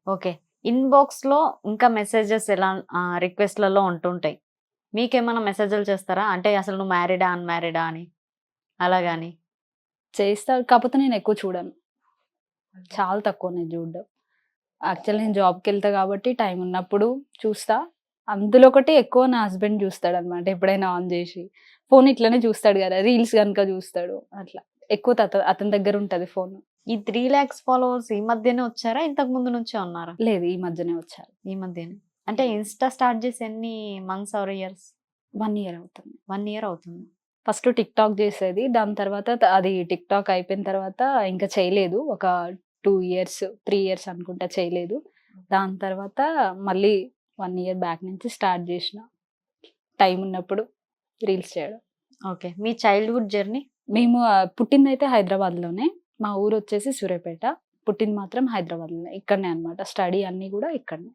Okay. ఇన్‌బాక్స్‌లో ఇంకా messages ఎలా రిక్వెస్ట్‌లలో ఉంటుంటాయి. మీకేమన్నా మెసేజ్‌లు చేస్తారా? అంటే అసలు నువ్వు మ్యారీడా? అన్‌మ్యారీడా అని అలా గాని? చేస్తారు. కాపోతే నేనెక్కువ చూడను. చాలా తక్కువ నేను జూడడం. యాక్చువల్లీ నేను జాబ్‌కెళ్తా గాబట్టి టైం ఉన్నప్పుడు చూస్తా. అందులో ఒకటి ఎక్కువ నా హస్బెండ్ జూస్తాడనమాట. ఎప్పుడైనా ఆన్ జేసి. ఫోన్ ఇట్లనే చూస్తాడు గదా! రీల్స్ గనుక జూస్తాడు. అట్లా. ఎక్కువ అతని దగ్గరుంటది ఫోను. ఈ 3,00,000 ఫాలోవర్స్ ఈ మధ్యనే వచ్చారా? ఇంతకు ముందు నుంచే ఉన్నారా? లేదు, ఈ మధ్యనే వచ్చారు. ఈ మధ్యనే. అంటే ఇన్‌స్టా స్టార్ట్ చేసి ఎన్ని మంత్స్ ఆర్ ఇయర్స్? 1 ఇయర్ అవుతుంది. 1 ఇయర్ అవుతుంది. ఫస్ట్ టిక్‌టాక్ జేసేది. దాని తర్వాత అది టిక్‌టాక్ అయిపోయిన తర్వాత ఇంకా చేయలేదు. ఒక 2 ఇయర్స్, 3 ఇయర్స్ అనుకుంటా చేయలేదు. దాని తర్వాత మళ్ళీ 1 ఇయర్ బ్యాక్ నుంచి స్టార్ట్ జేషిన. టైం ఉన్నప్పుడు రీల్స్ చేయడం. ఓకే. మీ చైల్డ్‌హుడ్ జర్నీ? మేము పుట్టిందైతే హైదరాబాద్‌లోనే. మా ఊరొచ్చేసి సూర్యాపేట. పుట్టింది మాత్రం హైదరాబాద్‌లోనే. ఇక్కడనే అన్నమాట. స్టడీ అన్నీ గూడా ఇక్కడనే.